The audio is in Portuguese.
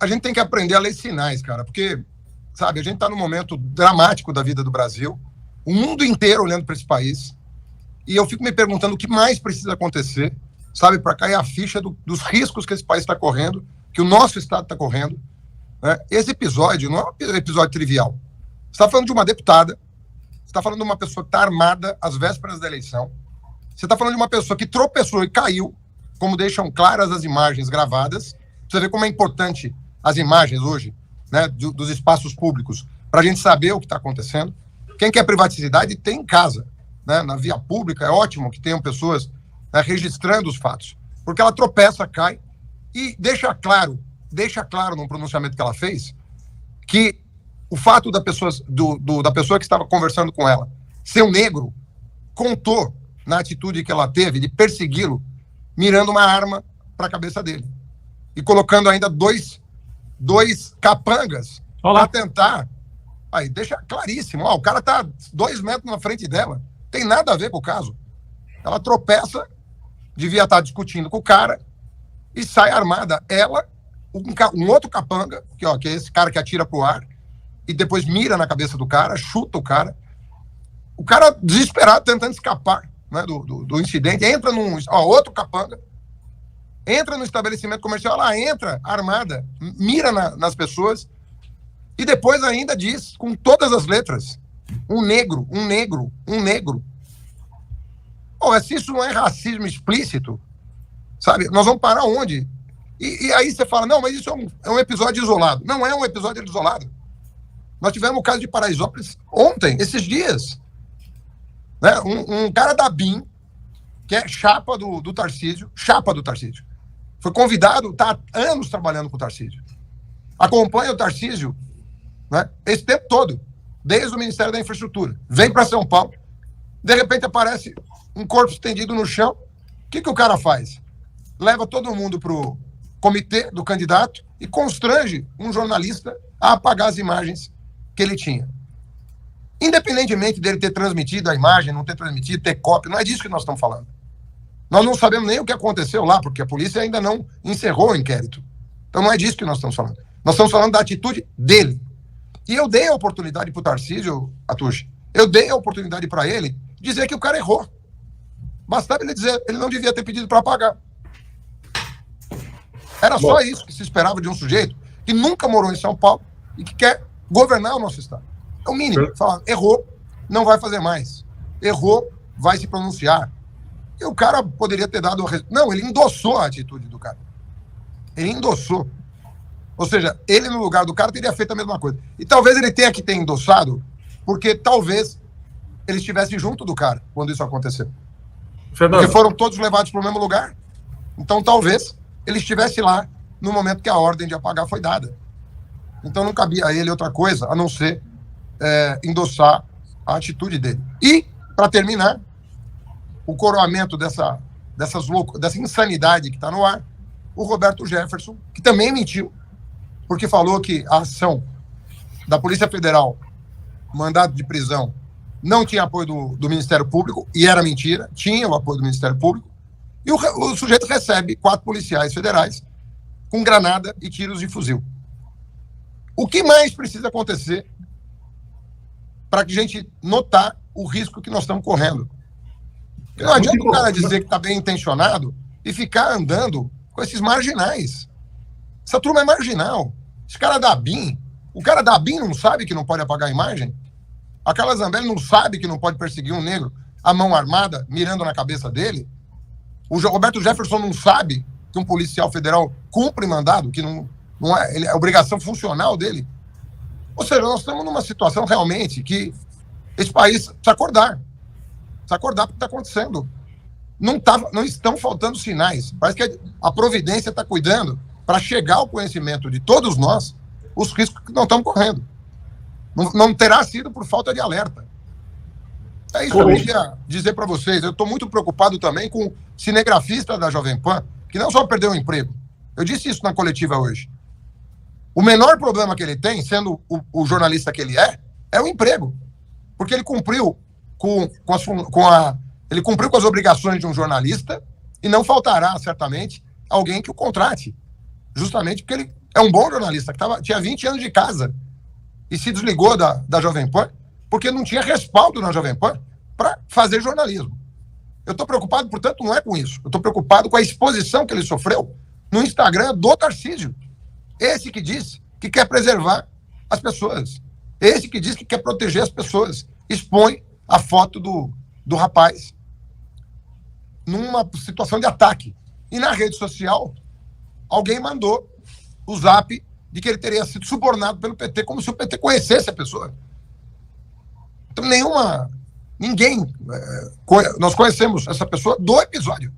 a gente tem que aprender a ler sinais, cara, porque, sabe, a gente está num momento dramático da vida do Brasil, o mundo inteiro olhando para esse país, e eu fico me perguntando o que mais precisa acontecer, sabe, para cair a ficha dos riscos que esse país está correndo, que o nosso Estado está correndo, né? Esse episódio não é um episódio trivial. Você está falando de uma deputada, você está falando de uma pessoa que está armada às vésperas da eleição, você está falando de uma pessoa que tropeçou e caiu, como deixam claras as imagens gravadas. Você vê como é importante as imagens hoje, né, dos espaços públicos, para a gente saber o que está acontecendo. Quem quer privacidade tem em casa, né, na via pública. É ótimo que tenham pessoas, né, registrando os fatos, porque ela tropeça, cai e deixa claro no pronunciamento que ela fez que o fato da pessoa que estava conversando com ela ser um negro contou na atitude que ela teve de persegui-lo, mirando uma arma para a cabeça dele e colocando ainda dois capangas para tentar. Aí deixa claríssimo, o cara tá 2 metros na frente dela, tem nada a ver com o caso. Ela tropeça, devia estar discutindo com o cara e sai armada. Ela, um outro capanga, que é esse cara que atira pro ar e depois mira na cabeça do cara, chuta o cara desesperado tentando escapar, né, do incidente, entra outro capanga, entra no estabelecimento comercial, ela entra armada, mira nas pessoas e depois ainda diz, com todas as letras, um negro. Se isso não é racismo explícito, sabe, nós vamos parar onde? E aí você fala, não, mas isso é um episódio isolado. Não é um episódio isolado. Nós tivemos o caso de Paraisópolis ontem, esses dias. Né? Um cara da BIM, que é chapa do Tarcísio, foi convidado, está há anos trabalhando com o Tarcísio. Acompanha o Tarcísio, né, esse tempo todo, desde o Ministério da Infraestrutura. Vem para São Paulo, de repente aparece um corpo estendido no chão. O que o cara faz? Leva todo mundo para o comitê do candidato e constrange um jornalista a apagar as imagens que ele tinha. Independentemente dele ter transmitido a imagem, não ter transmitido, ter cópia, não é disso que nós estamos falando. Nós não sabemos nem o que aconteceu lá, porque a polícia ainda não encerrou o inquérito. Então não é disso que nós estamos falando. Nós estamos falando da atitude dele. E eu dei a oportunidade para o Tarcísio, Atushi, eu dei a oportunidade para ele dizer que o cara errou. Bastava ele dizer, ele não devia ter pedido para apagar. Era só isso que se esperava de um sujeito que nunca morou em São Paulo e que quer governar o nosso Estado. É o mínimo. Falar, errou, não vai fazer mais. Errou, vai se pronunciar. E o cara poderia ter dado... Não, ele endossou a atitude do cara. Ele endossou. Ou seja, ele no lugar do cara teria feito a mesma coisa. E talvez ele tenha que ter endossado, porque talvez ele estivesse junto do cara quando isso aconteceu. Fernando. Porque foram todos levados para o mesmo lugar. Então talvez ele estivesse lá no momento que a ordem de apagar foi dada. Então não cabia a ele outra coisa a não ser endossar a atitude dele. E, para terminar, o coroamento dessa insanidade que está no ar, o Roberto Jefferson, que também mentiu, porque falou que a ação da Polícia Federal, mandado de prisão, não tinha apoio do Ministério Público, e era mentira, tinha o apoio do Ministério Público, e o sujeito recebe 4 policiais federais com granada e tiros de fuzil. O que mais precisa acontecer para que a gente notar o risco que nós estamos correndo? Não adianta o cara dizer que está bem intencionado e ficar andando com esses marginais. Essa turma é marginal. Esse cara da BIM, o cara da BIM não sabe que não pode apagar a imagem? A Carla Zambelli não sabe que não pode perseguir um negro a mão armada, mirando na cabeça dele? O Roberto Jefferson não sabe que um policial federal cumpre mandado, que não é obrigação funcional dele? Ou seja, nós estamos numa situação realmente que esse país precisa acordar. Precisa acordar porque está acontecendo. Não estão faltando sinais. Parece que a providência está cuidando para chegar ao conhecimento de todos nós os riscos que não estamos correndo. Não terá sido por falta de alerta. É isso que eu queria dizer para vocês. Eu estou muito preocupado também com o cinegrafista da Jovem Pan, que não só perdeu o emprego. Eu disse isso na coletiva hoje. O menor problema que ele tem, sendo o jornalista que ele é o emprego. Porque ele cumpriu ele cumpriu com as obrigações de um jornalista e não faltará, certamente, alguém que o contrate. Justamente porque ele É um bom jornalista, que tinha 20 anos de casa e se desligou da Jovem Pan porque não tinha respaldo na Jovem Pan para fazer jornalismo. Eu estou preocupado, portanto, não é com isso. Eu estou preocupado com a exposição que ele sofreu no Instagram do Tarcísio. Esse que diz que quer preservar as pessoas. Esse que diz que quer proteger as pessoas. Expõe a foto do rapaz numa situação de ataque. E na rede social, alguém mandou o zap de que ele teria sido subornado pelo PT, como se o PT conhecesse a pessoa. Então, ninguém... Nós conhecemos essa pessoa do episódio.